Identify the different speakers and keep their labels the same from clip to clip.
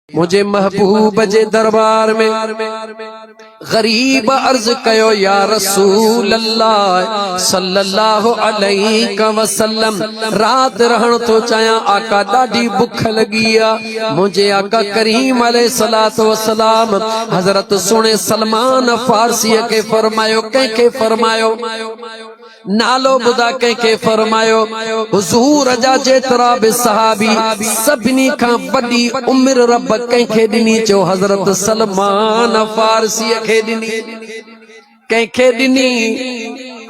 Speaker 1: मुझे महबूब जे दरबार में गरीब अर्ज कयो या रसूल अल्लाह सल्लल्लाहु अलैहि वसल्लम रात रहन तो चाया आका ॾाढी बुख लगी आ। मुझे आका करीम अलैहिस्सलातु वस्सलाम हजरत सुने सलमान फारसी के फरमायो कंहिंखे फरमायो नालो ॿुधा कंहिंखे फरमायो हुजूर जा जेतिरा बि सहाबी सभिनी खां वॾी उम्र रब कंहिंखे ॾिनी चो हजरत सलमान फारसी खे ॾिनी कंहिंखे ॾिनी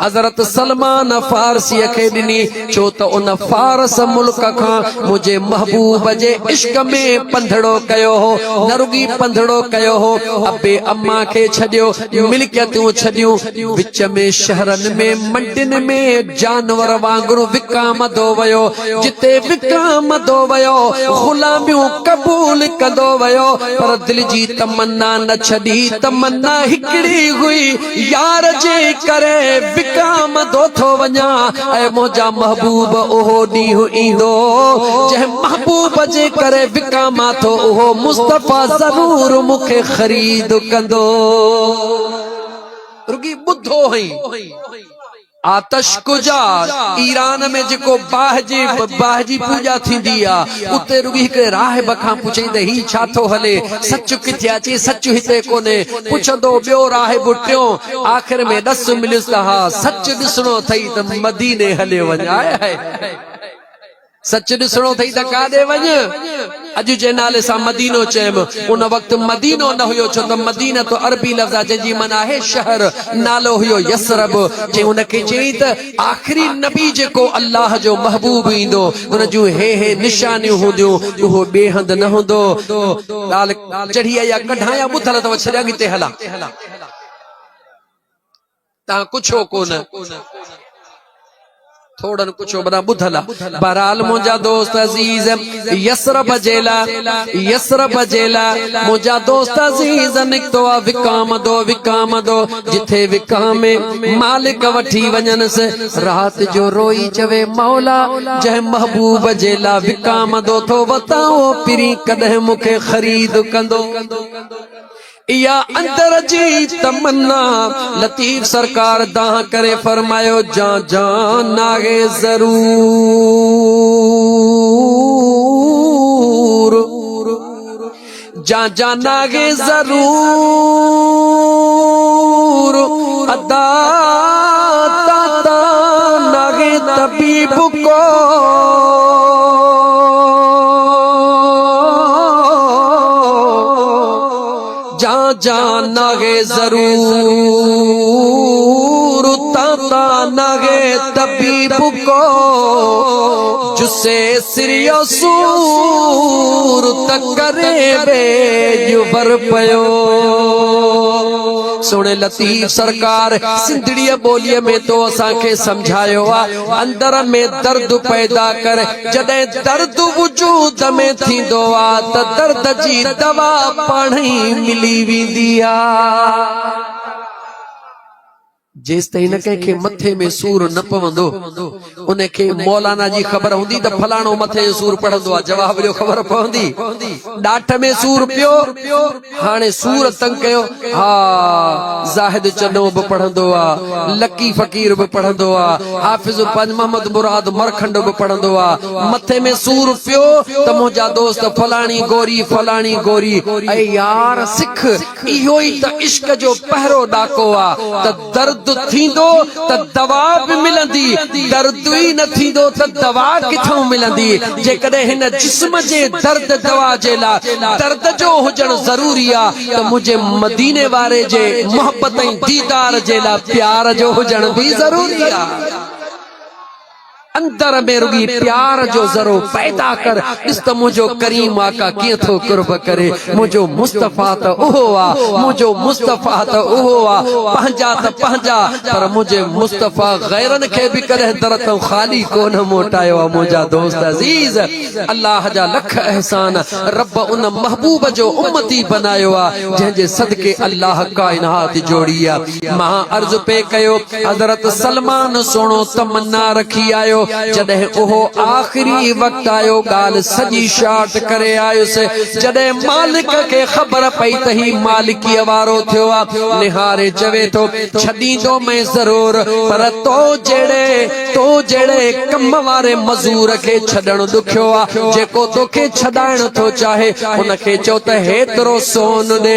Speaker 1: हजरत सलमान फारसी खे ॾिनी छो त उन फारस मुल्क खां मुझे महबूब जे इश्क में पंधड़ो कयो हो न रुगी पंधड़ो कयो हो अबे अम्मा खे छॾियो मिल्कियतूं छॾियूं विच में शहरनि में मंडियुनि में जानवर वांगुरु विकामदो वयो जिते विकामदो वयो गुलामियूं कबूल कंदो वयो पर दिल जी तमन्ना न छॾी तमन्ना हिकड़ी हुई यार जे करे विकामदो थो वञा ऐं मुंहिंजा महबूब उहो ॾींहुं ईंदो जंहिं महबूब जे करे विकामा थो उहो मुस्तफ़ा ज़रूर मूंखे ख़रीद कंदो रुगी ॿुधो हई आतश कुजा ईरान में जेको बाह जी पूजा थींदी आ उते रुगी हिकड़े राहिब खां पुछंदे ही छा थो हले सच किथे अचे सच हिते कोने पुछंदो ॿियो राहिब टियों आखिर में ॾस मिलियुसि त हा सच ॾिसणो अथई त मदीने हले वञ सच ॾिसणो अथई त काॾे वञ अॼु जे नाले सां मदीनो चयमि उन वक़्तु मदीनो न हुयो छो त मदीना तो अरबी लफ़्ज़ आहे जंहिंजी माना आहे शहर नालो हुयो यसरब जे उनखे चई त आख़िरी नबी जेको अल्लाह जो महबूब ईंदो उन जूं हे निशानियूं हूंदियूं उहो ॿिए हंधि न हूंदो ॻाल्हि चढ़ी आई आहे कढां या ॿुधल अथव छॾिया अॻिते हला तव्हां कुझो कोन थोड़न कुछो बड़ा बुधला बहरहाल मुंहिंजा दोस्त अजीज यसरब जेला मुंहिंजा दोस्त अजीज निकतो आ विकामदो जिथे विकामे मालिक वठी वञनि से रात जो रोई चवे मौला जंहिं महबूब जेला विकामदो थो वताओ पिरी कॾहिं मूंखे ख़रीद कंदो या अंदर जी तमन्ना लतीफ सरकार दाह करे फरमायो जान नागे जरूर जान नागे जरूर अदा ताता नागे तबीब को नागे जरूर ताता नागे तबीब को जुसे सिरियो सूर तकरे बेजुबर पयो सोने लतीफ सरकार सिंधड़ीअ ॿोलीअ में तो असांखे समझायो आ अंदर में दर्द पैदा कर जॾहिं दर्द वजूद में थींदो आ त दर्द जी दवा पाण ई मिली वेंदी आ जेस ताईं न कंहिंखे मथे में सूर न पवंदो उनखे मौलाना जी ख़बर हूंदी त फलाणो मथे जो सूर पढ़ंदो आहे जवाब ॾियो ख़बर पवंदी ॾाठ में सूर पियो हाणे सूर तंग कयो हा ज़ाहिद चनो बि पढ़ंदो आहे लकी फ़कीर बि पढ़ंदो आहे हाफ़िज़ मोहम्मद मुराद मरखंड बि पढ़ंदो आहे मथे में सूर पियो त मुंहिंजा दोस्त फलाणी गोरी ऐं यार सिख इहो ई त इश्क जो पहिरो ॾाको आहे त दर्द थींदो त दवा भी मिलंदी दर्द ही न थींदो त दवा किथां मिलंदी जेकॾहिं हिन जिस्म जे दर्द दवा जे लाइ दर्द जो हुजण ज़रूरी आहे त मुंहिंजे मदीने वारे जे मोहब्बत ऐं दीदार जे लाइ प्यार जो हुजण भी ज़रूरी आहे अंदर में रुगी प्यार जो ज़रो पैदा कर इस त मुझो करीम आका कीअं थो कुर्ब करे मुझो मुस्तफ़ा त उहो आ मुझो मुस्तफ़ा त उहो आ पंहिंजा त पंहिंजा पर मुझे मुस्तफ़ा गैरन खे भी कॾहिं दर तो खाली कोन मोटायो आ मुंहिंजा दोस्त अजीज अल्लाह जा लख एहसान रब उन महबूब जो उम्मती बनायो आ जंहिंजे सदके अल्लाह कायनात जोड़ी आ मां अर्ज़ पे कयो हज़रत सलमान सोनो तमन्ना रखी आयो जॾहिं उहो आख़िरी वक्त आयो गाल सजी शाट करे आयुसि जॾहिं मालिक के खबर पई त ही मालिकीअ वारो थियो आहे निहारे चवे थो छॾींदो मैं ज़रूर पर तो जहिड़े कम वारे मज़ूर के छॾणु ॾुखियो आहे जेको तोखे छॾाइण थो चाहे उनखे चओ त हेतिरो सोन ॾे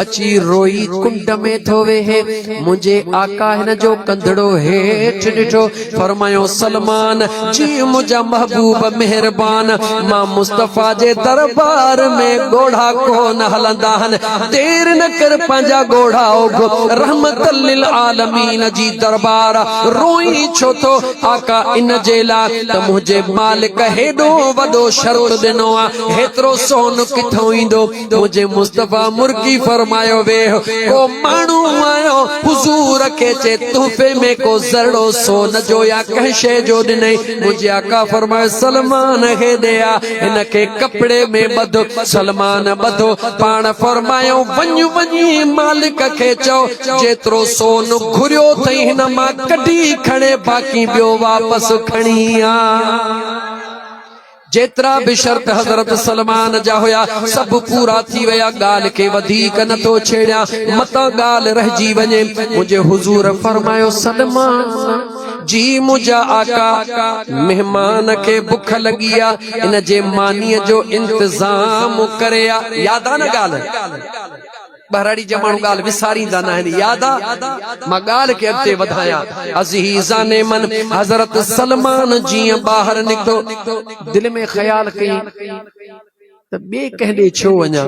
Speaker 1: अची रोई कुंड में थो वेहे मुंहिंजे आका हिन जो कंधड़ो हेठि ॾिठो फरमायो सलमान जी मुंहिंजा महबूब मेहरबान मां मुस्तफ़ा जे दरबार में गोढ़ा कोन हलंदा आहिनि देर न कर पंहिंजा गोढ़ा रहमतल लिल आलमीन जी दरबार रोई छो थो आका इन जे लाइ त मुंहिंजे मालिक हेॾो वॾो शर्त ॾिनो आहे हेतिरो सोन किथां ईंदो मुंहिंजे मुस्तफ़ा मुर्गी फरमायो वेह को माण्हू आयो हुजूर के चे तोहफे में को ज़रड़ो सोन जो या कंहिं शइ जो ॾिनई मुंहिंजे आका फरमायो सलमान खे ॾिया हिन खे कपिड़े में ॿधो सलमान ॿधो पाण फरमायो वञी मालिक खे चओ जेतिरो सोन घुरियो अथई हिन मां कढी खणे बाक़ी ॿियो वापसि खणी आ जेतरा भी शर्त हजरत सलमान जा होया सब पूरा थी वया गाल के वधीक न तो छेड़िया मत गाल रहजी वने मुझे हुजूर फरमायो सलमान जी मुझा आका मेहमान के भुख लगिया इन जे मानी जो इंतजाम करे यादा न गाल बहराड़ी जमाणु गाल विसारींदा न आहिनि यादा मां गाल के अॻिते वधाया अज़ीज़ाने मन हज़रत सलमान जीअं ॿाहिरि निकितो दिल में ख्याल कई त ॿिए कंहिं छो वञा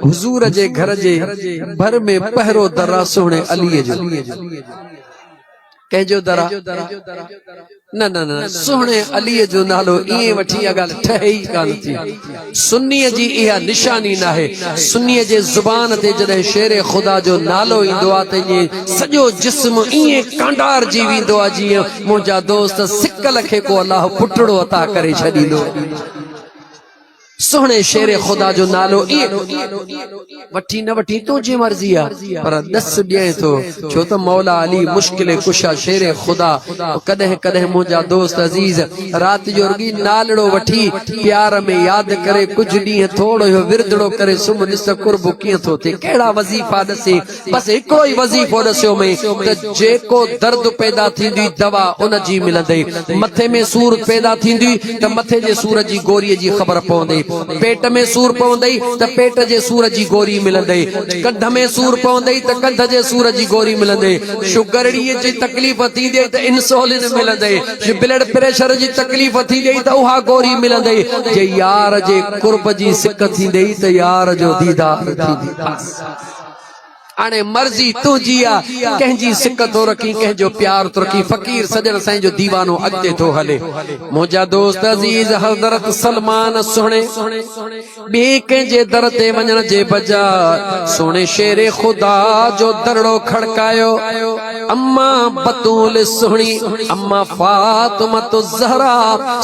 Speaker 1: हुजूर जे घर जे भर में पहिरो दरा सोणे अलीअ जो कंहिंजो दरा न न न सोहणे अलीअ जो नालो ईअं वठी इहा ॻाल्हि ठहे ई कान थी सुन्नीअ जी इहा निशानी न आहे सुन्नीअ जे ज़ुबान ते जॾहिं शेर ख़ुदा जो नालो ईंदो आहे त ईअं सॼो जिस्म ईअं कांडार जी वेंदो आहे जीअं मुंहिंजा दोस्त सिकल खे को अलाह पुटड़ो अता करे छॾींदो सोहणे शेर ख़ुदा जो नालो वठी न वठी तुंहिंजी मर्ज़ी आहे पर दस ॾिए थो छो त मौला अली मुश्किल कुशा शेर ख़ुदा कॾहिं कॾहिं मुंहिंजा दोस्त अज़ीज़ राति जो रुॻी नालड़ो वठी प्यार में यादि करे कुझु ॾींहं थोरो इहो विरदड़ो करे सुम्ह ॾिस कुर्ब कीअं थो थिए कहिड़ा वज़ीफ़ा ॾसे बसि हिकिड़ो ई वज़ीफ़ो ॾसियो में त जेको दर्द पैदा थींदी दवा उन जी मिलंदई मथे में सूर पैदा थींदी त मथे जे सूर जी गोरीअ जी ख़बर पवंदी पेट में सूर पवंदई त पेट जे सूर जी गोरी मिलंदई कंध में सूर पवंदई त कंध जे सूर जी गोरी मिलंदई शुगरड़ीअ जी तकलीफ़ थींदी त इंसुलिन मिलंदई ब्लड प्रेशर जी तकलीफ़ थींदी त उहा गोरी मिलंदई जे यार जे कुर्ब जी सिक थींदी त यार जो दीदार थींदी हाणे मर्ज़ी तुंहिंजी आहे कंहिंजी सिक थो रखी कंहिंजो प्यार थो रखी फ़कीर सजण साईं जो दीवानो अॻिते थो हले मुंहिंजा दोस्त अज़ीज़ हज़रत सलमान सुहिणे ॿिए कंहिंजे दर ते वञण जे बजाय सोणे शेर ख़ुदा जो दरड़ो खड़कायो अम्मा बतूल सुहिणी अम्मा फातिमा ज़हरा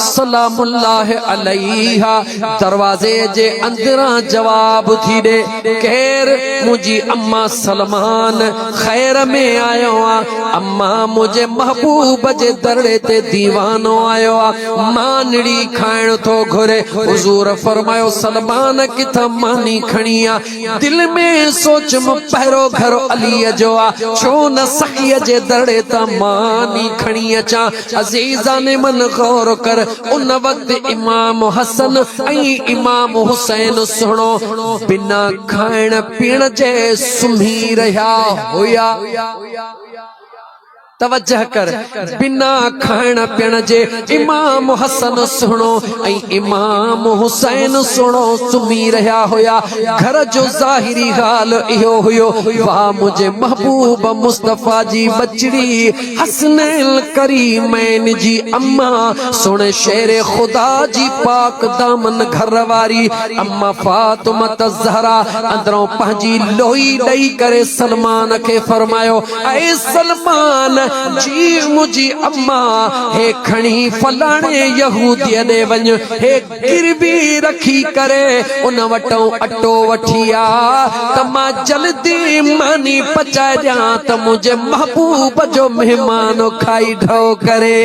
Speaker 1: सलामुल्लाह अलैहा दरवाज़े जे अंदरां जवाब थी ॾे केर मुंहिंजी अम्मा सलमान खैर में आयो आ अम्मा मुझे महबूब जे दरड़े ते दीवानो आयो आ मानड़ी खाइण थो घुरे हुजूर फरमायो सलमान किथां मानी खणी आ दिल में सोच पहिरो घर अलीअ जो आ छो न सखीअ जे दरड़े तां मानी खणी अचां अज़ीज़ाने मन गौर कर उन वक्त इमाम हसन ऐं इमाम हुसैन सुहिणो बिना खाइण पीअण जे सुम्ही रहा होया तवज्जह कर बिना खाइण पीअण जे इमाम हसन सुहिणो ऐं इमाम हुसैन सुहिणो सुम्ही रहिया हुया घर जो ज़ाहिरी हाल इहो हुयो वाह मुंहिंजे महबूब मुस्तफ़ा जी बचड़ी हसनैल करीमैन जी अम्मा सुहिणे शेर ख़ुदा जी पाक दामन घर वारी अम्मा फातिमा ज़हरा अंदरों पंहिंजी लोई ॾेई करे सलमान खे फरमायो ऐ सलमान जी मुझी अम्मा हे खणी फलाणे यहूदीअ ॾे वञ हे गिरवी रखी करे उन वटो अटो वठी आ त मां जल्दी मानी पचाए ॾियां त मुंहिंजे महबूब जो मेहमान खाई ढो करे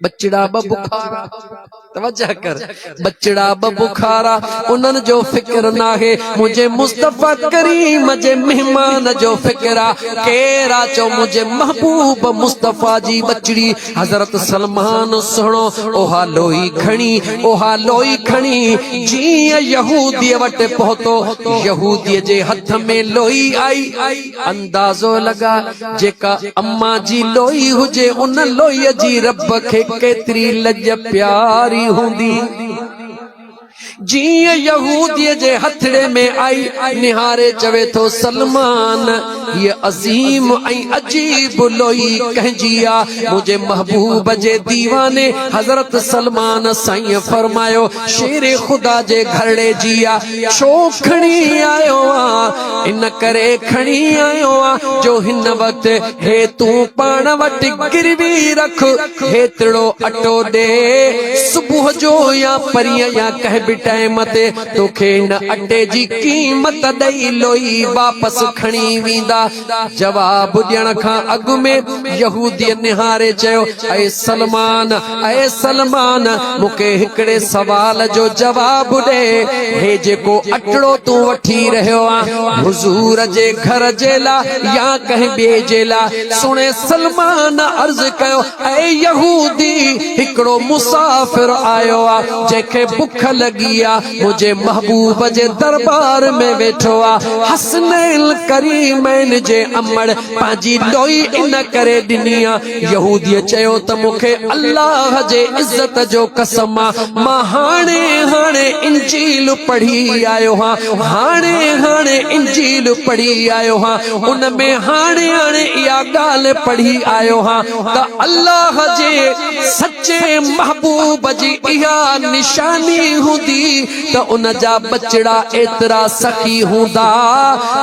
Speaker 1: बचड़ा बुखारा, तवज्जो कर, बचड़ा बुखारा उन्हनि जो फिक्र ना है, मुझे मुस्तफा करीम जे मेहमान जो फिक्रा केरा चो मुझे महबूब मुस्तफा जी बचड़ी हजरत सलमान सुनो ओहा लोई खणी जी यहूदी वटे पहुतो, यहूदी जे हथ में लोई आई, अंदाजो लगा जेका अम्मा जी लोई हुजे उन लोई जी रब खे केतरी लज प्यारी हुंदी। जी यहूदी जे हथड़े में आई निहारे चवे तो सलमान ये अजीम ऐं अजीब लोई कहजिया मुझे महबूब जे दीवाने हजरत सलमान साईं फरमायो शेरे खुदा जे घरड़े जिया छो खणी आयो आ, इन करे खणी आयो आ जो हिन वक्त हे तू पाण वट गिरवी रख हेतड़ो अटो दे सुबह जो या परिया या कह टाइम ते तोखे इन अटे जी कीमत दई लोई वापस खणी वींदा। जवाब ॾियण खां अॻु में यहूदी निहारे चयो ऐ सलमान मूंखे हिकिड़े सवाल जो जवाब ॾे, हे जेको अटड़ो तूं वठी रहियो आ हुजूर जे घर जे ला या कंहिं ॿिए जे ला? सुणे सलमान अर्ज़ कयो ऐ यहूदी हिकिड़ो मुसाफ़िर आयो आ जंहिंखे बुख लगी मुझे महबूब जे दरबार में वेठो आ, हसनैन करीमैन जे अमड़ पांजी लोई इन करे ॾिनी आ। यहूदी चयो त मूंखे अल्लाह जे इज्जत जो कसम आ मां हाणे इंजील पढ़ी आयो हां, हाणे इंजील पढ़ी आयो हां, उन में हाणे इहा ॻाल्हि पढ़ी आयो हां त अल्लाह जे सच्चे महबूब जी इहा निशानी हूंदी तो उन जा बचड़ा एतरा सखी हुंदा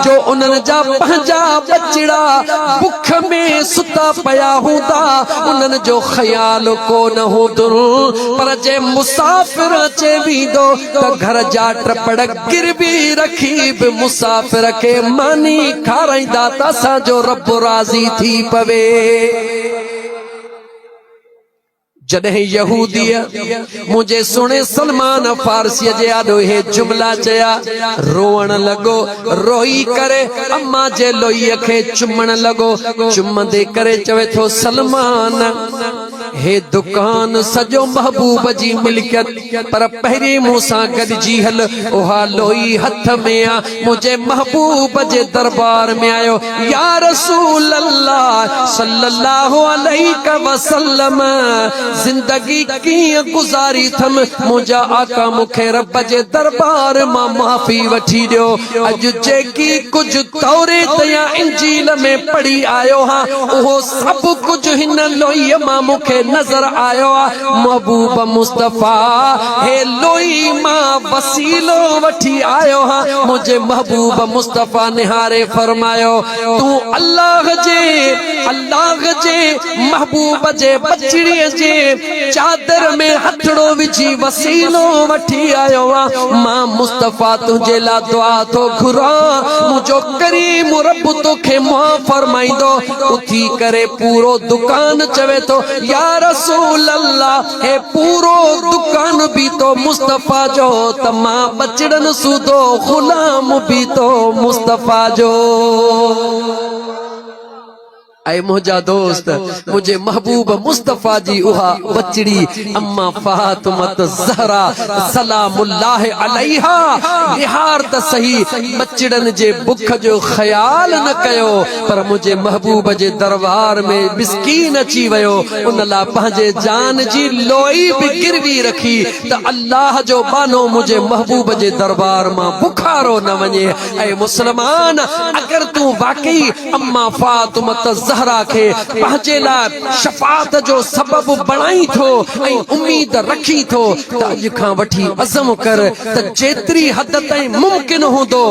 Speaker 1: जो उन्हनि जा पंहिंजा बचड़ा बुख में सुता पया हुंदा, उन्हनि जो ख्याल को न हुंदो। पर जे मुसाफ़िर अचे वींदो त घर जा टपड़ गिरवी रखी बि मुसाफ़िर खे मानी खाराईंदा त असांजो रब राज़ी थी पवे। जॾहिं यहूदी मुझे सुने सलमान फारसी जे आॾो हे जुमला चया रोवण लगो, रोई करे अम्मा जे लोईअ खे चुमण लगो, चुमंदे करे चवे थो सलमान हे दुकान सजो महबूब जी मिल्कियत पर पहिरीं मूंसां गॾिजी हल, उहा लोई हथ में आ मुझे महबूब जे दरबार में आयो या रसूल अल्लाह सल्लल्लाहु अलैहि वसल्लम जिंदगी कीअं गुज़ारी थम, मुंहिंजा आका मूंखे रब जे दरबार मां माफ़ी वठी ॾियो, अॼु जेकी कुझु तौरेत या इंजील में पढ़ी आयो हां उहो सभु कुझु हिन लोईअ मां मूंखे नज़र आयो आ। महबूब मुस्तफा हे लोई मां वसीलो वठी आयो हां, मुंहिंजे महबूब मुस्तफा निहारे फरमायो तूं अल्लाह जे महबूब जे बचड़ीअ जे चादर में हथड़ो विझी वसीलो वठी आयो आ, मां मुस्तफा तुझे ला दुआ तो घुरा मुझो करीम रब तोखे मुआ फरमाइंदो। उथी करे पूरो दुकान चवे तो या रसूल अल्लाह हे पूरो दुकान भी तो मुस्तफा जो त मां बचड़न सूदो गुलाम भी तो मुस्तफा जो। ऐ मुझा दोस्त मुझे महबूब मुस्तफा जी उहा बचड़ी अम्मा फातिमा ज़हरा सलामुल्लाह अलैहा निहार त सही बचड़न जे बुख जो ख्याल न कयो, पर मुझे महबूब जे दरबार में मिस्कीन अची वयो उन ला पंहिंजे जान जी लोई भी गिरवी रखी त अल्लाह जो बानो मुझे महबूब जे दरबार मां बुखारो न वञे। ऐ मुसलमान अगर तू वाकई अम्मा फातिमा ज़हरा खे पंहिंजे लाइ शफाअत जो सबब बणाई थो ऐं उम्मीद रखी थो त अॼु खां वठी अज़म कर त जेतिरी हद ताईं मुमकिन हूंदो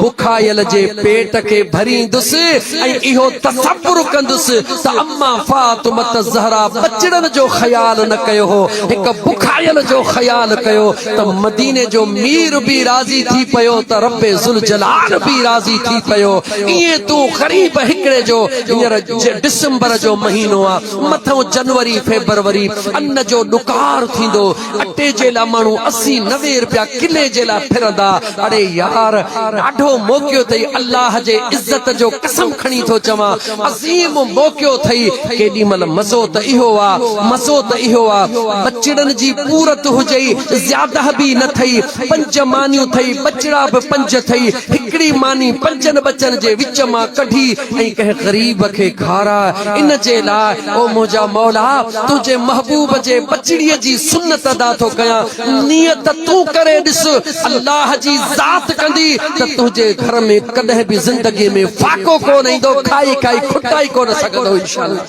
Speaker 1: बुखायल जे पेट खे भरींदुसि ऐं इहो तसव्वुर कंदुसि त अम्मा फातिमा ज़हरा बचड़न जो ख्याल न कयो हो, हिकु बुखायल जो ख्याल कयो त मदीने जो मीर भी राज़ी थी पियो त रब्बे ज़ुल जलाल भी राज़ी थी पियो। ईअं तूं ग़रीब हिकिड़े जो हींअर डिसंबर जो महीनो आ मथो जनवरी फेब्रुवरी अन्न जो नुकार थींदो अटे जे ला माण्हू 80-90 रुपया किले जे ला फिरंदा अरे यार ॾाढो मौक़ियो थई अल्लाह जे इज्जत जो कसम खणी थो चवां अज़ीम मौक़ियो थई केॾी महिल मज़ो त इहो आ मज़ो त इहो आ बचड़नि जी पूरत हुजई ज़्यादा बि न थई 5 मानियूं थई बचड़ा बि 5 थई हिकड़ी मानी 5 बचन जे विच मां कढी ऐं कंहिं ग़रीब खे खारा इन जे लाइ ओ मुंहिंजा मौला तुंहिंजे महबूब जे बचड़ीअ जी सुन्नत अदा थो कयां नियत तूं करे ॾिस अल्लाह जी ज़ात कंदी त तुंहिंजे घर में कॾहिं बि ज़िंदगी में फाको कोन ईंदो खाई खाई खुटाई कोन सघंदो इंशाअल्लाह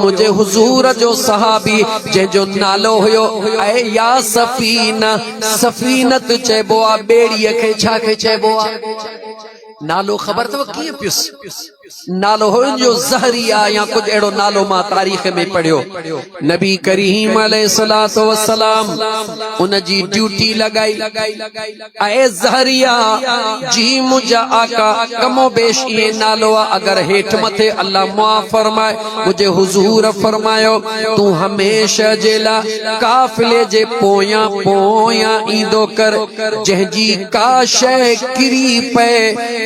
Speaker 1: मुझे हुजूर जो सहाबी जंहिंजो नालो हुयो ऐ या सफीना सफीनत चइबो आ ॿेड़ीअ खे छा खे चइबो आ नालो ख़बर अथव कीअं पियुसि नालो हो जो ज़हरिया या कुछ एड़ो नालो मां तारीख़ में पढ़ियो नबी करीम अलैहिस्सलातु वस्सलाम उन जी ड्यूटी लगाई ऐ ज़हरिया जी मुझा आका कमो बेश ये नालो अगर हेठ मथे अल्लाह मुआफ़ फरमाए मुझे हुजूर फरमायो तू हमेशा जेला काफिले जे पोया पोया ईंदो कर जंहिंजी का शय किरी पे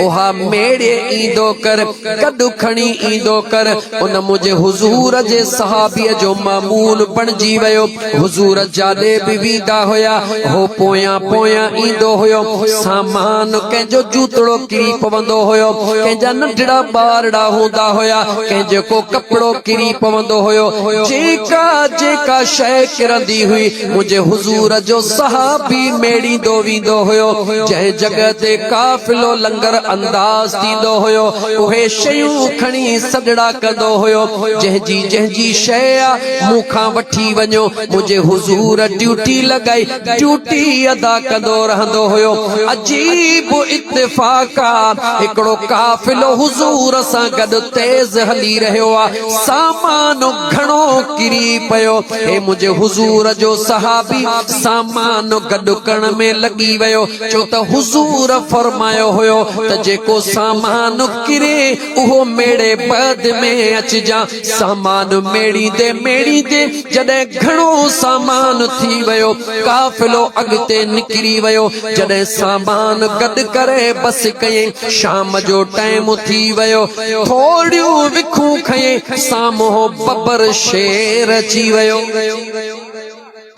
Speaker 1: ओहा मेड़े ईंदो कर कदु खणी ईंदो कर उन मुझे हुजूर जे सहाबीअ जो मामूल बणजी वियो हुजूर जाॾे बि वेंदा हुया हो पोया पोया ईंदो हुयो सामान कंहिंजो जूतड़ो किरी पवंदो हुयो कंहिंजा नंढड़ा ॿारड़ा हूंदा हुया कंहिंजो को कपिड़ो किरी पवंदो हुयो जेका जेका शइ किरंदी हुई मुझे हुजूर जो सहाबी मेड़ींदो वेंदो हुयो जंहिं जगह ते काफ़िलो लंगर अंदाज थींदो हुयो उहे शयूं खणी सदड़ा कंदो हुयो जंहिंजी शय मूंखां वठी वञो मुझे हुजूर ड्यूटी लगाई ड्यूटी अदा कंदो रहंदो हुयो अजीब इत्तेफाका हिकड़ो काफिलो हुजूर सां गॾु तेज हली रहियो आहे सामान घणो किरी पियो हे मुझे हुजूर जो सहाबी सामान गॾु करण में लॻी वियो छो त हुजूर फरमायो हुयो त जेको सामान किरे उहो मेड़े बद में अचजा सामान मेड़ी दे जॾहिं घणो सामान थी वियो काफिलो अॻिते निकिरी वियो जॾहिं सामान गॾु करे बस कयईं शाम जो टाइम थी वियो थोड़ियूं विखूं खयईं साम्हूं बबर शेर अची वियो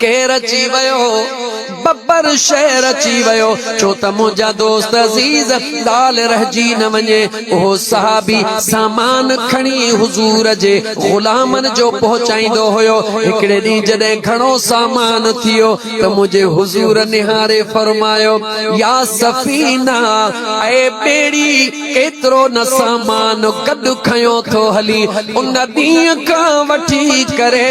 Speaker 1: केर अची वियो बब्बर शेर अची वियो छो त मुंहिंजा दोस्त अज़ीज़ ॻाल्हि रहिजी न वञे उहो सहाबी सामान खणी हुजूर जे ग़ुलामनि जो पहुचाईंदो हुयो हिकिड़े ॾींहुं जॾहिं घणो सामान थियो त मुंहिंजे हुजूर निहारे फरमायो या सफ़ीना ऐं ॿेड़ी एतिरो न सामान गॾु खयो थो हली उन ॾींहं खां वठी करे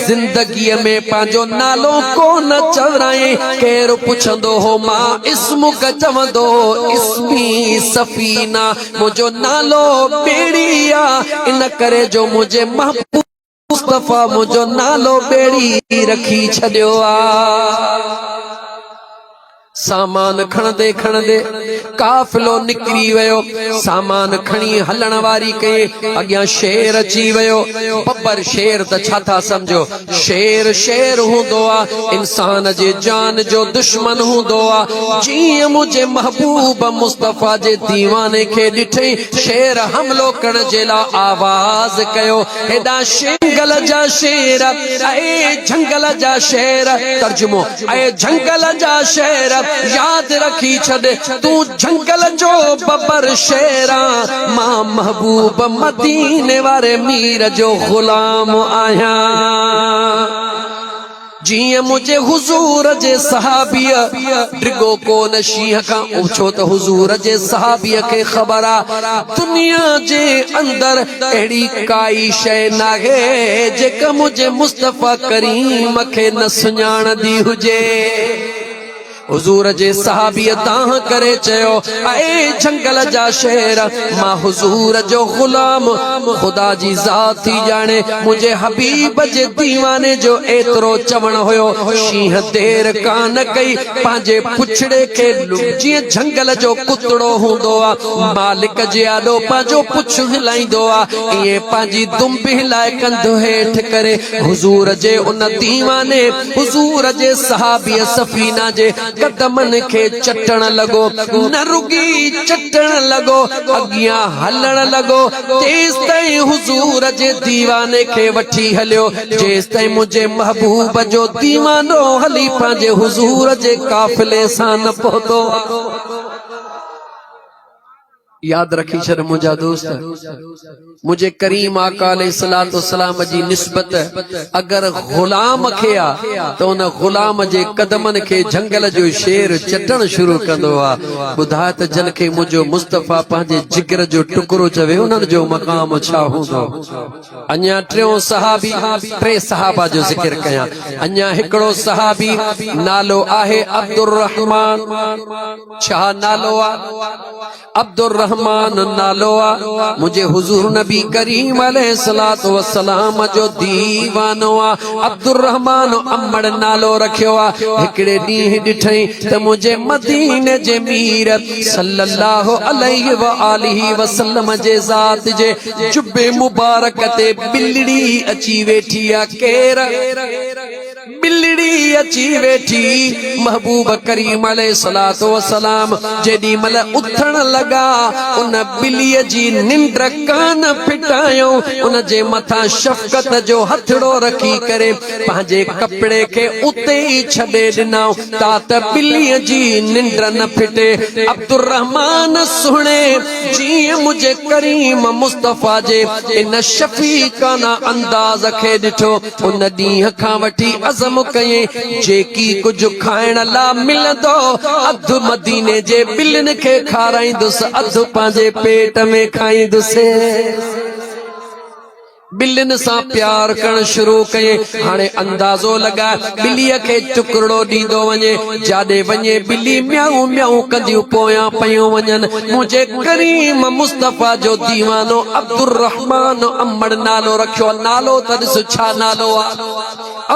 Speaker 1: ज़िंदगीअ में पंहिंजो नालो कोन चवराई केरु पुछंदो हो मां इस्मुक चवंदो इस्मी सफ़ीना मुंहिंजो नालो ॿेड़ी आहे इन करे जो मुंहिंजे महबूब मुस्तफ़ा मुंहिंजो नालो ॿेड़ी रखी छॾियो आहे सामान खणदे खणदे काफिलो निकिरी वियो सामान खणी हलण वारी कई अॻियां शेर अची वियो बब्बर शेर त छा था सम्झो शेर शेर हूंदो आहे इंसान जे जान जो दुश्मन हूंदो आहे जीअं मुंहिंजे महबूब मुस्तफ़ा जे दीवाने खे ॾिठई शेर हमलो करण जे लाइ आवाज़ कयो हेॾा शेंगल जा शेर ऐं झंगल जा शेर तर्जुमो ऐं झंगल जा शेर याद रखी छॾे तूं झंगल जो बब्बर शेरा मां महबूब मदीने वारे मीर जो ग़ुलाम आहियां जिए मुझे हुजूर जे सहाबीअ डिगो कोन शींहं खां छो त हुजूर जे सहाबीअ खे ख़बर आ दुनिया जे अंदर अहिड़ी काई शइ नाहे जेका मुझे मुस्तफ़ा करीम खे न सुञाणंदी हुजे हुजूर जे सहाबी ताह करे चयो ए जंगल जा शेर मां हुजूर जो गुलाम खुदा जी जात थी जाने मुझे हबीब जे दीवाने जो एतरो चवण होयो शींह देर कान कई पांजे पुछड़े के जी जंगल जो कुतड़ो हुंदो आ मालिक जे आडो पांजो पुछ हिलाइंदो आ ये पांजी दुम हिलाए कंधो हेठ करे हुजूर जे उन दीवाने हुजूर जे सहाबी सफीना जे कदमन के चटण लगो न रुगी चटण लगो अगियां हलण लगो तेज ताईं हुजूर जे दीवाने के वठी हलियो जेस ताईं मुझे महबूब जो दीवानो हली पांजे हुजूर जे काफिले सां न पहुतो। याद रखी छर मुझा दोस्त मुझे करीम आका अलैहिस्सलातु वस्सलाम जी निस्बत अगर गुलाम खे आ तो उन गुलाम जे कदमन के जंगल जो शेर चटण शुरू कंदो आ बुधा त जन के मुझो मुस्तफा पांजे जिगर जो टुकड़ो चवे उनन जो मकाम छा हुंदो। अन्या टियों सहाबी टे सहाबा जो जिक्र कया अन्या हिकड़ो सहाबी नालो आहे अब्दुर रहमान छा नालो आ अब्दुर रहमान नालो आ मुझे हुजूर नबी करीम अलैहिस्सलातु वस्सलाम जो दीवानो आ अब्दुर रहमान अम्मड़ नालो रखियो आ हिकड़े ॾींहुं ॾिठई त मुझे मदीने जे मीर सल्लल्लाहु अलैहि व आलिहि वसल्लम जे ज़ात जे जुब्बे मुबारक ते बिल्ली अची वेठी आ केर बिल्ली अची वेठी महबूब करीम अलैहिस्सलातु वस्सलाम जेडी मल उथण लगा उन बिल्लीअ जी निंड कान फिटायो उन जे मथा शफ़क़त जो हथड़ो रखी करे पंहिंजे कपड़े के उते ही छॾे ॾिनऊं तात बिल्लीअ जी निंड न फिटे। अब्दुर रहमान सुणे जीअं मुझे करीम मुस्तफा जे इन शफीकाना अंदाज खे ॾिठो उन ॾींहं खां वठी अज़म कयईं जेकी कुछ खाइण ला मिलंदो अधु मदीने जे बिल्लिन खे खाराईंदुसि अधु पांजे पेट में खाईंदुसि। बिल्लिन सां प्यार करण शुरू कये हाणे अंदाजो लगा बिल्लीअ खे टुकड़ो ॾींदो वञे जाॾे वञे बिल्ली म्याऊं म्याऊं कंदियूं पोयां पयूं वञनि मुझे करीम मुस्तफा जो दीवानो अब्दुर रहमान अम्मड़ नालो रखियो नालो त ॾिस छा नालो आ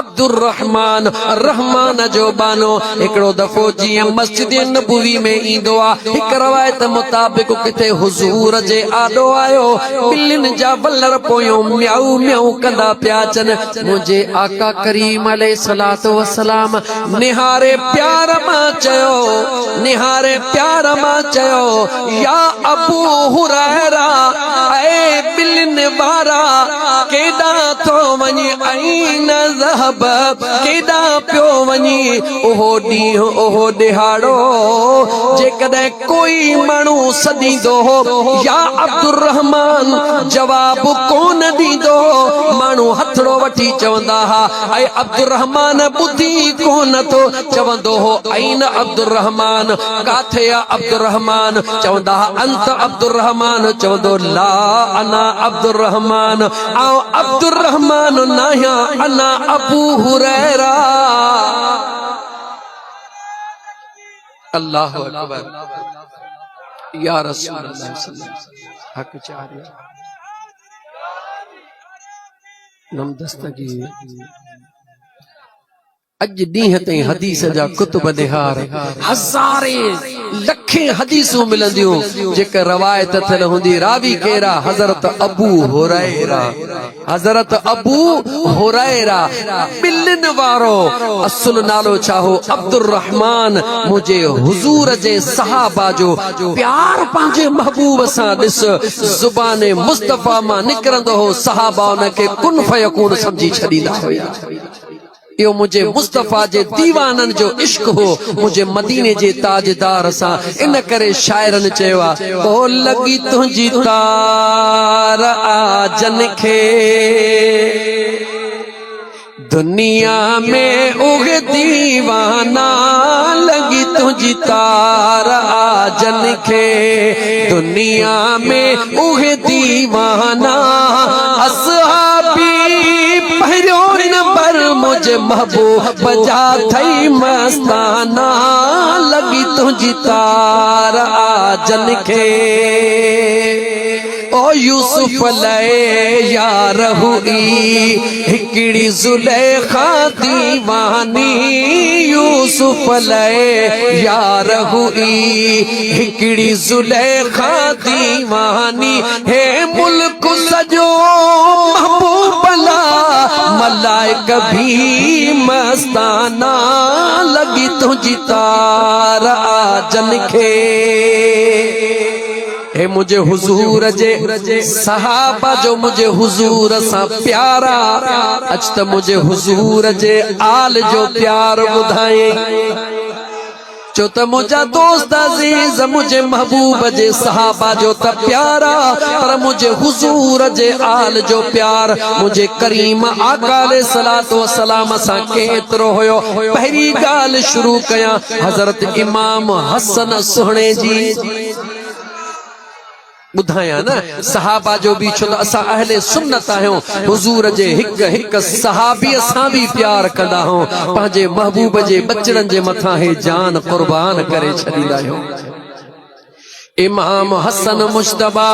Speaker 1: अब्दुर रहमान रहमान जो बानो हिकड़ो दफ़ो जीअं मस्जिद नबवी में ईंदो आ हिक रवायत मुताबिक किथे हुजूर जे आॾो आयो बिल्लिन जा वलर पोयों म्याऊ म्याऊ कंदा पिया अचनि मुझे आका करीम अलैहिस्सलातु वस्सलाम निहारे प्यार मां चयो या अबू हुरैरा ऐ बिल्लिन वारा केॾा थो वञी ऐन ज़हब केॾा पियो वञी ओहो ॾींहुं ओहो ॾिहाड़ो जेकॾहिं कोई माण्हू सॾींदो हो या अब्दुर रहमान जवाब कोन ॾींदो माण्हू हथड़ो वठी चवंदा हा ऐं अब्दुर रहमान ॿुधी कोन थो चवंदो हो ऐन अब्दुर रहमान काथे आ अब्दुर रहमान चवंदा हा अंत अब्दुर रहमान चवंदो ला अना अब्दुर रहमान आओ अब्दुर रहमान नाया अना अबू हुरैरा। अल्लाह अकबर या रसूल अल्लाह सल्लल्लाहु अलैहि वसल्लम हक चारिया नम दस्तगी अज ॾींहं ताईं हदीस जा कुतुब निहार हज़ारे लखे हदीसूं मिलंदियूं जेके रवायत थियल हूंदी रावी केरा हज़रत अबू हुरैरा बिल्लिन वारो असुल नालो चाहो अब्दुर रहमान मुझे हुजूर जे सहाबा जो प्यार पंहिंजे महबूब सां ॾिस ज़ुबाने मुस्तफा मां निकिरंदो हो सहाबा उन खे कुन फयकून समझी छॾींदा हुया। यो मुझे मुस्तफा जे दीवानन जो इश्क हो मुझे मदीने जे ताजदार सा इन करे शायरन चवा ओ लगी तुझी तार आजन खे दुनिया में उहे दीवाना लगी तुझी तार आजन खे दुनिया में उहे दीवाना असहाबी पहिरियों नंबर मुझे महबूब जा थई मस्ताना तुझी तार आजन खे ओ यूसुफ लए यार हुई हिकड़ी जुलेखा दीवानी यूसुफ लए यार हुई हिकड़ी जुलेखा दीवानी हे मुल्क सजो महबूबला मलाइक भी मस्ताना लगी तुझी तार आजन खे हे मुझे हुजूर जे सहाबा जो मुझे हुजूर सा प्यारा अच त मुझे हुजूर जे आल जो प्यार बुधाए जो त मुझा दोस्त अजीज मुझे महबूब जे सहाबा जो त प्यारा पर मुझे हुजूर जे आल जो प्यार मुझे करीम आका अलैहिस्सलातु वस्सलाम सा केतरो होयो पहली गाल शुरू कया हजरत इमाम हसन सुहणे जी बुधाया ना सहाबा जो भी छो असा अहले सुन्नत आहियूं हुजूर जे हिक हिक सहाबी असां भी प्यार कंदा आहियूं पंहिंजे महबूब जे बचड़न जे मथां हे जान कुर्बान करे छॾींदा आहियूं इमाम हसन मुश्तबा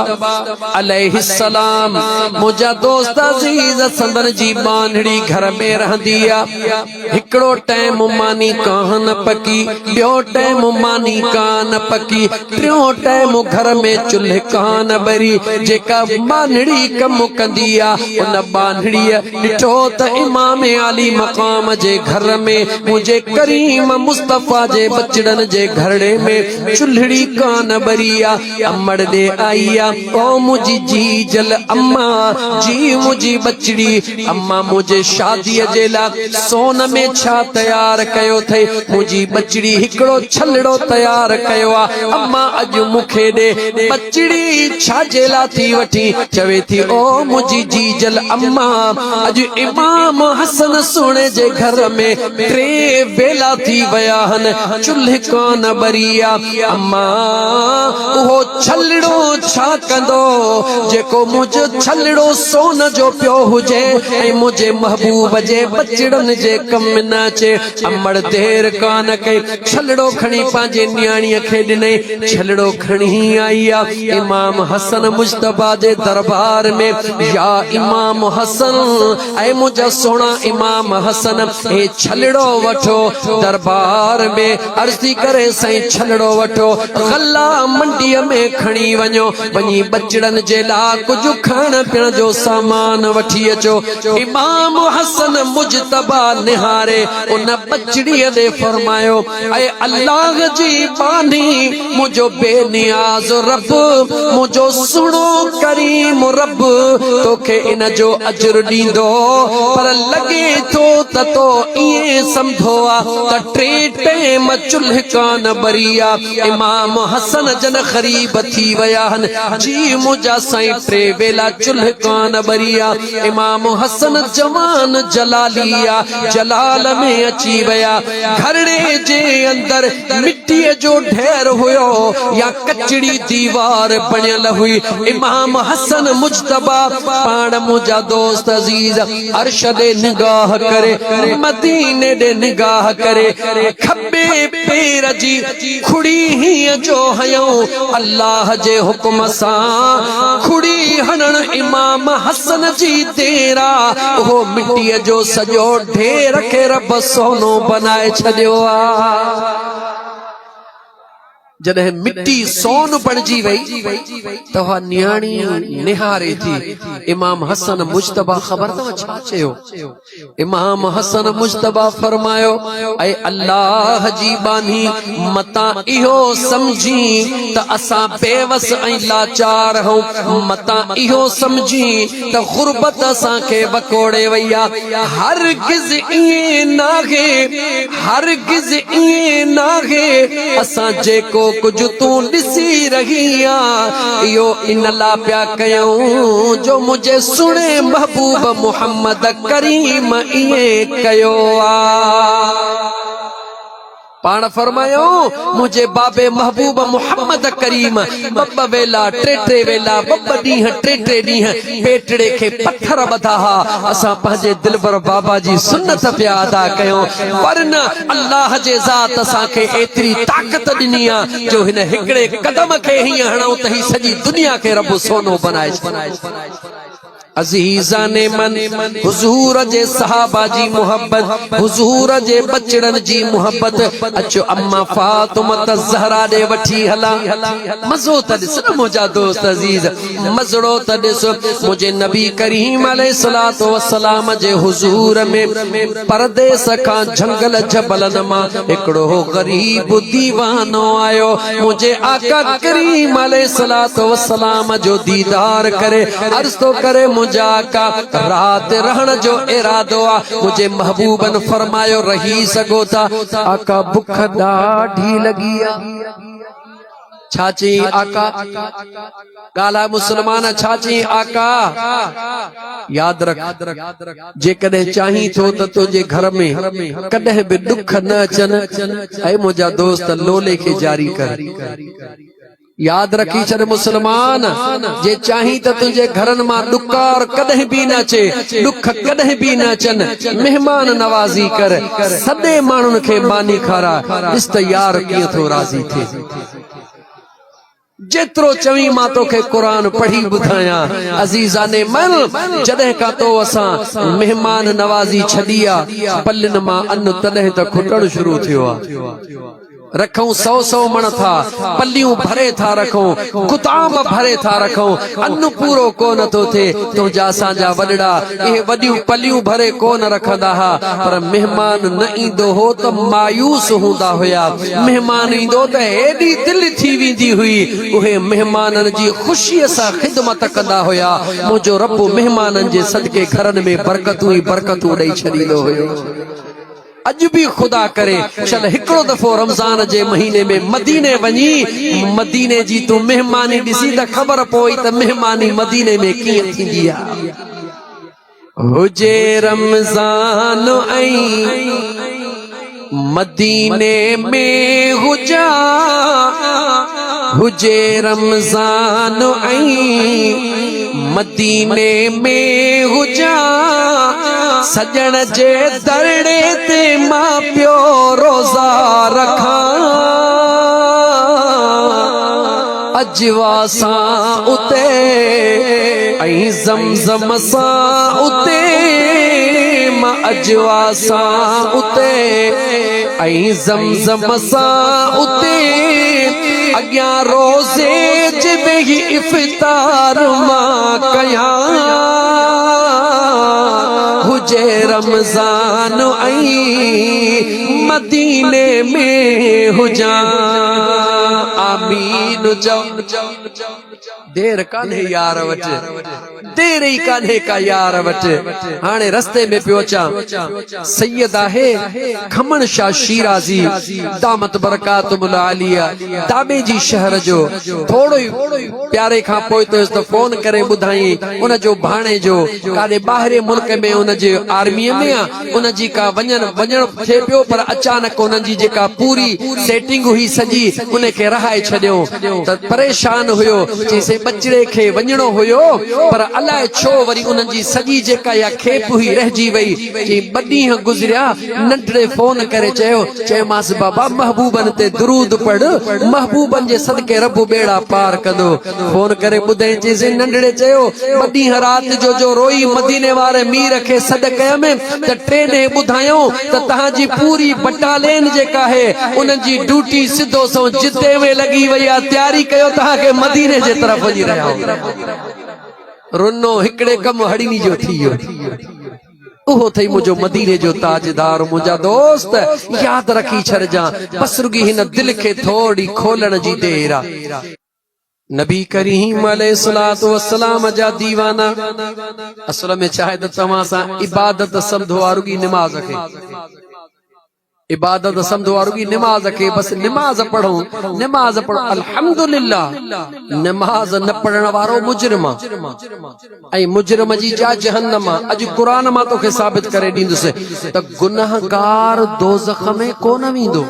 Speaker 1: अलैहिस्सलाम मुझा दोस्त अजीज संदन जी बानड़ी घर में रहंदी आ हिकड़ो टाइम मानी कान पकी ॿियो टाइम मानी कान पकी टियों टाइम घर में चुल्ह कान बरी जेका बानड़ी कम कंदी आ उन बानड़ीअ ॾिठो त इमाम आली मकाम जे घर में मुझे करीम मुस्तफा जे बचड़न जे घरड़े में चुल्हड़ी कान बरी अम्मड़ दे आईया ओ मुझी जी जल अम्मा जी मुझी बचड़ी अम्मा मुझे शादी जे ला सोन में छा तैयार कयो थे मुझी बचड़ी हिकड़ो छलड़ो तैयार कयो आ अम्मा अज मुखे दे बचड़ी छा जे ला थी वठी चवे थी ओ मुझी जी जल अम्मा अज इमाम हसन सुणे जे घर में 3 वेला थी वया हन चुल्ह कान बरिया अम्मा वो छलड़ो छा कंदो जेको मुझो छलड़ो सोन जो पियो हुजे ऐं मुझे महबूब जे बचड़न जे कम न अचे अमड़ देर कान कई छलड़ो खणी पांजे न्याणीअ खे ॾिनई छलड़ो खणी आई आ इमाम हसन मुश्तबा जे दरबार में या इमाम हसन ऐं मुझा सोना इमाम हसन हे छलड़ो वठो दरबार में अर्ज़ी करे साईं छलड़ो वठो गल्ला मंडीअ में खणी वञो वञी बचड़न जे ला कुछ खाण पीअण जो सामान वठी अचो इमाम हसन मुजतबा निहारे उन बचड़ीअ दे फरमायो ऐ अल्लाह जी बानी मुझो बेनियाज रब मुझो सुणो करीम रब तोखे इन जो अजर ॾींदो पर लगे थो त तो इए समझो आ त 3 टाइम चुल्ह कान बरिया इमाम हसन जन गरीब थी वया हन जी मुझा साईं 3 वेला चुल्ह कान बरिया इमाम हसन जवान जलालिया जलाल में अची वया घरड़े जे अंदर मिट्टी जो ढेर हुयो या कचड़ी दीवार बनियल हुई इमाम हसन मुजतबा पाण मुझा दोस्त अजीज अर्श दे निगाह करे मदीने दे निगाह करे खब्बे पैर जी खुड़ी ही जो हयो अल्लाह जे हुक्म सा खुड़ी हणन इमाम हसन जी तेरा वो मिट्टी जो सजो ढेर खे रब सोनो बनाए छॾियो आ जॾहिं मिट्टी सोन बणजी वई त उहा न्याणी निहारे थी इमाम हसन मुजतबा ख़बर अथव छा चयो इमाम हसन मुजतबा फरमायो ऐ अल्लाह जी बानी मता इहो समझी त असां बेवस ऐं लाचार हूं मता इहो समझी त गुरबत असांखे वकोड़े वई आहे हरगिज़ ईअं नाहे हरगिज़ ईअं नाहे असां जेको कुछ तू दिसी रही आ यो इन ला प्या कयूं जो मुझे सुने महबूब मोहम्मद करीम इए कयो आ पाण फरमायो मुझे बाबे महबूब मोहम्मद करीम बब्बा वेला टे वेला बब्बा ॾींहं टे ॾींहं पेटड़े खे पत्थर ॿधा हा असां पंहिंजे दिलबर बाबा जी सुन्नत पिया अदा कयूं पर न अल्लाह जे ज़ात असांखे एतिरी ताक़त ॾिनी आहे जो हिन हिकिड़े कदम खे हीअं हणऊं त ही सॼी दुनिया खे रब सोनो बनाए अज़ीज़ाने मन हुजूर जे सहाबा जी मोहब्बत हुजूर जे बचड़न जी मोहब्बत अचो अम्मा फातिमा ज़हरा दे वठी हला मज़ो त ॾिस न मुंहिंजा दोस्त अज़ीज़ मज़ड़ो त ॾिस मुंहिंजे नबी करीम अलैहिस्सलातु वस्सलाम जे हुजूर में परदेस खां जंगल जबलन मां हिकिड़ो गरीब दीवानो आयो मुंहिंजे आका करीम अलैहिस्सलातु वस्सलाम जो दीदार करे अर्ज़ तो करे जाका रात रहण जो इरादो आ मुझे महबूबन फरमायो रही सगो था आका भुख ॾाढी लगी आ छाची आका गाला मुसलमान छाची आका याद रख जेकॾहिं चाही थो त तुंहिंजे घर में कॾहिं बि दुख न अचनि ऐं मुंहिंजा दोस्त लोले खे जारी कर याद रखी छॾ मुसलमान जे चाही त तुंहिंजे घरनि मां ॾुकार कॾहिं बि न अचे दुख कॾहिं बि न अचनि मेहमान नवाज़ी कर सॼे माण्हुनि खे मानी खारा ॾिस त यार कीअं थो राज़ी थिए जेतिरो चवी मां तोखे क़ुरान पढ़ी ॿुधायां अज़ीज़ाने मन जॾहिं खां तो असां मेहमान नवाज़ी छॾी आहे पल्लिन मां अन्न तॾहिं त खुटण शुरू थियो आहे रखूं 100 मण था पल्लियूं भरे था रखूं गुदाम भरे था रखूं अन्न पूरो कोन थो थे तुंहिंजा असांजा वॾड़ा इहे वॾियूं पल्लियूं भरे कोन रखंदा हा पर मेहमान न ईंदो हो त मायूस हूंदा हुया मेहमान ईंदो त हेॾी दिलि थी वेंदी हुई उहे मेहमाननि जी ख़ुशीअ सां ख़िदमत कंदा हुया मुंहिंजो रब मेहमाननि जे सदके घरनि में बरकतूं ई बरकतूं ॾेई छॾींदो हुयो अज भी खुदा करे चल हिकिड़ो दफ़ो रमज़ान जे महीने में मदीने वञी मदीने जी तू मेहमानी ॾिसी त ख़बर पई त मेहमानी मदीने में कीअं थींदी आहे हुजे रमज़ान ऐं मदीने में हुजा हुजे रमज़ान ऐं मदीने में हुजा सजण जे दरड़े ते मां पियो रोज़ा रखां अजवा सां उते ऐं ज़मज़म सां उते मां अजवा सां उते ऐं ज़मज़म सां उते अॻियां रोज़े जे वेही इफ़्तार मां कयां हुजे रमज़ान ऐं मदीने में हुजां आमीन देर कान्हे यार वटि देर ई कान्हे का यार वटि हाणे रस्ते में पियो अचां सैयद आहे खमण शाह शिराज़ी दामत बरकातुहुल आलिया दाबे जी शहर जो थोड़ो ई प्यारे खां पोइ त फोन करे ॿुधाई उन जो भाणे जो काॾे ॿाहिरे मुल्क में उन जे आर्मीअ में आहे उन जी का वञण थिए पियो पर अचानक उन जी जेका पूरी सेटिंग हुई सॼी उन खे रहाए छॾियो त परेशान हुयो चईं बचड़े खे वञणो हुयो पर अलाए छो वरी उन्हनि जी सॼी जेका या खेप हुई रहिजी वई चई 2 ॾींहं गुज़रिया नंढड़े फोन करे चयोमांसि बाबा महबूबन ते दुरूद पढ़ महबूबन जे सदके रब बेड़ा पार कंदो फोन करे ॿुधाई चईं नंढड़े चयो 2 ॾींहं राति जो रोई मदीने वारे मीर खे सॾ कयमि त 3 ॾींहं ॿुधायूं त तव्हांजी पूरी बटालियन जेका आहे उन्हनि जी ड्यूटी सिधो सो जिते में लॻी वई आहे तयारी कयो तव्हांखे मदीने जे तरफ़ वञी रहिया रुनो हिकिड़े कम हड़ीनी जो थी वियो उहो थई मुंहिंजो मदीने जो ताजदार मुंहिंजा दोस्त याद रखी छॾजां बस रुगी हिन दिल खे थोड़ी खोलण जी देर आहे नबी करीम अलैहिस्सलातु वस्सलाम जा दीवाना असल में चाहे त तव्हां सां इबादत सम्झो रुगी नमाज खे इबादत समझो रुगी नमाज के बस नमाज पढ़ो अल्हम्दुलिल्लाह। नमाज न पढ़ण वारो मुजरिम ऐं मुजरिम जी जा जहन्नम। अज कुरान मां तोखे साबित करे दींदुसि त गुनाहगार दोज़ख में कोन वेंदो।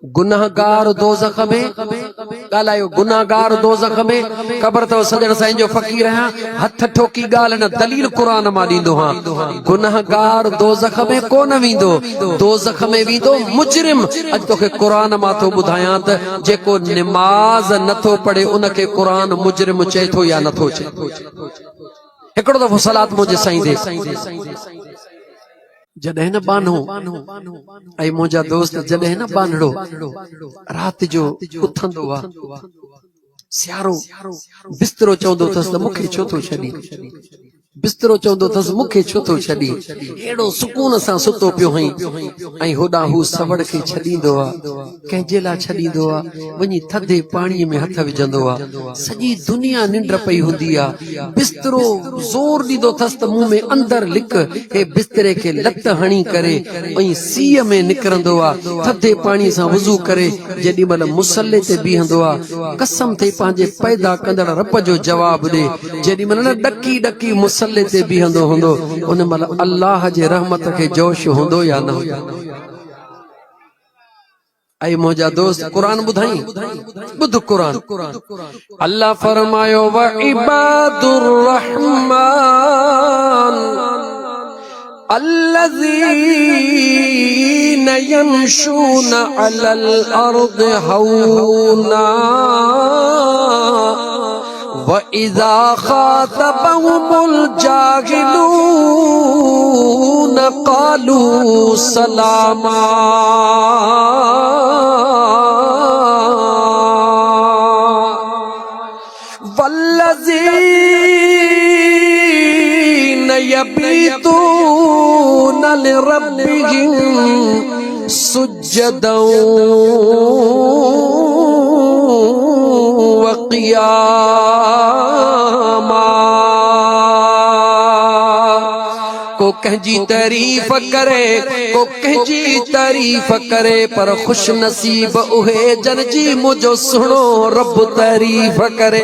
Speaker 1: गुनाहगार दोज़ख में ॻाल्हायो, गुनाहगार दोज़ख में ख़बर अथव सजण साईं जो फ़कीर आहियां, हथ ठोकी ॻाल्हि न दलील कुरान मां ॾींदो हां। गुनाहगार दोज़ख में कोन वेंदो, दोज़ख में वेंदो मुजरिम। अॼु तोखे कुरान मां थो ॿुधायां त जेको निमाज़ नथो पढ़े उनखे कुरान मुजरिम चए थो या नथो चए। हिकिड़ो दफ़ो सलात मुंहिंजे साईं दे जॾहिं न बानो ऐं मुंहिंजा दोस्त जॾहिं न बानड़ो रात जो उथंदो आहे, सियारो बिस्तरो चवंदो अथसि त मूंखे छो थो छॾी, बिस्तरो चवंदो अथसि मूंखे छो थो छॾी। अहिड़ो सुकून सां सुतो पियो हई ऐं होॾां हू सवड़ खे छॾींदो आहे। कंहिंजे लाइ छॾींदो आहे? वञी थधे पाणीअ में हथ विझंदो आहे। सॼी दुनिया निंड पई हूंदी आहे, बिस्तरो ज़ोर ॾींदो अथसि त मुंहुं में अंदरि लिक। हे बिस्तरे खे लत हणी करे ऐं सीअ में निकिरंदो आहे, थधे पाणीअ सां वुज़ू करे जेॾी महिल मुसले ते बीहंदो आहे, कसम थी पंहिंजे पैदा कंदड़ रब जो जवाबु ॾे। जेॾी महिल न ॾकी ॾकी मुसले ते बीहंदो हूंदो उन महिल अल्लाह जे रहमत खे जोश हूंदो या न? ऐं मुंहिंजा दोस्त कुरान ॿुधाई, ॿुध कुरान। अल्लाह फरमायो व इबादुर रहमान الذين يمشون على الأرض هونا وإذا خاطبهم الجاهلون قالوا سلاما والذين يبيتون لربهم سجدا وقياما। को कंहिंजी तारीफ़ करे, को कंहिंजी तारीफ़ करे, पर खुश नसीब उहे जन जी मुंहिंजो सुहिणो रब तारीफ़ करे।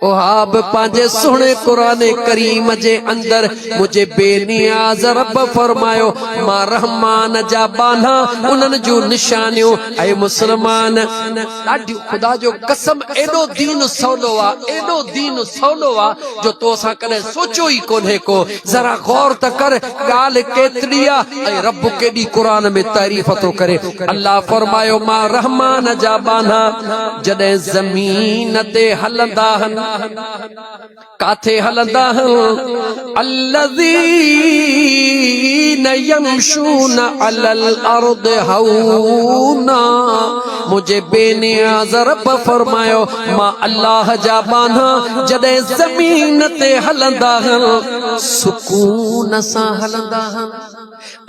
Speaker 1: ओहाब पंहिंजे सुहिणे कुरान करीम जे अंदर मुझे बेनियाज़ रब फरमायो मां रहमान जा बाना उन्हनि जूं निशानियूं। ऐं मुसलमान ॾाढी ख़ुदा जो कसम एॾो दीन सवलो आहे, एॾो दीन सवलो आहे जो तो असां कॾहिं सोचियो ई कोन्हे को। ज़रा गौर त कर, ॻाल्हि केतिरी आहे ऐं रब केॾी कुरान में तारीफ़ थो करे। अल्लाह फरमायो मां रहमान जा बाना जॾहिं ज़मीन ते हलंदा आहिनि, काथे हलंदा आहिनि? अल्लज़ीन यमशून अलल अर्द हौना। मुझे बेनियाज़ रब फरमायो मां अल्लाह जा बाना जॾहिं ज़मीन ते हलंदा आहिनि, सुकून सां हलंदा आहिनि,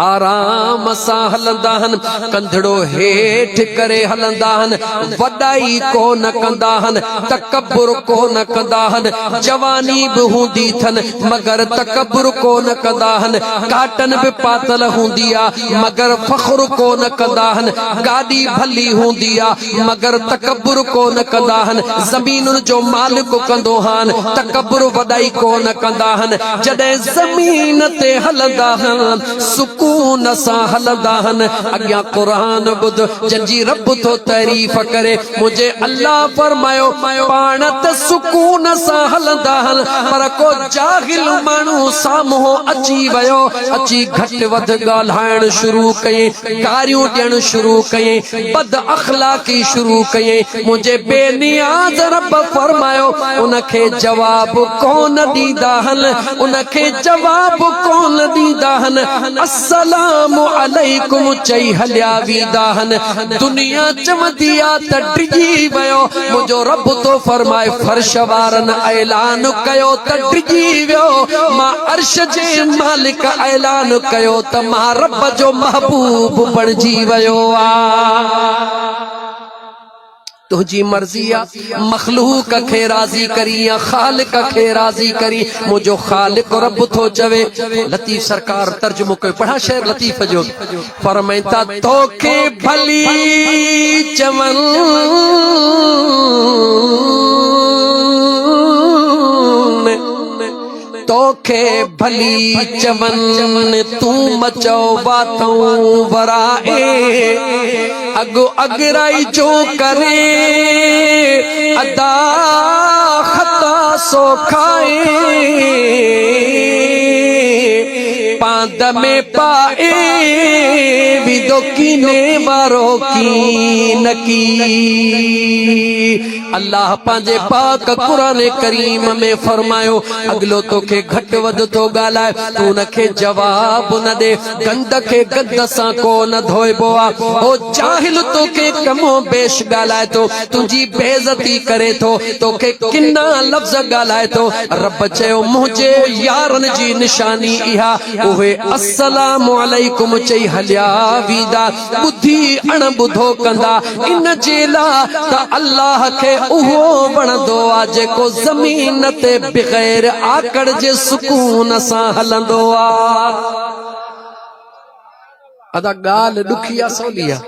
Speaker 1: आराम सां हलंदा आहिनि, कंधड़ो हेठि करे हलंदा आहिनि, वॾाई कोन कंदा आहिनि, तकब्बुर कोन कंदा आहिनि। जवानी बि हूंदी अथनि मगर तकब्बुर कोन कंदा आहिनि, काटन बि पातल हूंदी आहे मगर फ़ख्र कोन कंदा आहिनि, गाॾी भली हूंदी आहे मगर तकब्बुर कोन कंदा आहिनि, ज़मीनुनि जो मालिक कंदो आहिनि, तकब्बुर वॾाई कोन कंदा आहिनि। जॾहिं ज़मीन ते हलंदा आहिनि, सुकून सां हलंदा आहिनि। अॻियां क़ुरान ॿुध जंहिंजी रब थो तारीफ़ करे। मुंहिंजे अल्लाह फरमायो पाण त सुकून सां हलंदा आहिनि, पर को जाहिल माण्हू साम्हूं अची वियो, अची घटि वधि ॻाल्हाइण शुरू कयईं, गारियूं ॾियण शुरू कयईं, बद अख़लाक़ी शुरू कयईं। मुंहिंजे बेनियाज़ रब फरमायो उनखे जवाब कोन ॾींदा आहिनि, उनखे जवाब कोन ॾींदा आहिनि। अस्सलामु अलैकुम चई हलिया वेंदा आहिनि। दुनिया चवंदी आहे त डिॼी वियो, मुंहिंजो रब तो फरमाए फर्श वारनि ऐलान कयो त डिॼी वियो, मां अर्श जे मालिक ऐलान कयो त मां रब जो महबूब बणिजी वियो आहे। तुझी मर्जी आ मखलूक खे राजी करी या खालिक खे राजी करी मुझो खालिक रब थो चवे। लतीफ सरकार तर्जुमो कयो, पढ़ा शेर लतीफ जो। फरमाइता तोखे भली चमन तोखे भली चमन तू मचो बातों वराए अगो अगराई जो करे अदा खता सो खाए पांद में पाए विदो कीने वारो की नकी। अल्लाह पांजे पाक कुरान करीम में फरमायो अगलो तोखे घट वध तो गालाए तू नखे जवाब न दे। गंद खे गंद सां को न धोइबो आ। ओ जाहिल तोखे कमो बेश गालाए तो तुझी बेइज्जती करे तो तोखे किन्ना लफ्ज गालाए तो। रब चयो मुझे यारन जी निशानी इहा उहे अस्सलामु अलैकुम चई हलिया वीदा बुद्धि अण बुधो कंदा। इन जेला त अल्लाह खे उहो वणंदो आ जेको ज़मीन ते बग़ैर आकड़ जे सुकून सां हलंदो आ। अदा ॻाल्हि ॾुखी आ सवली आ।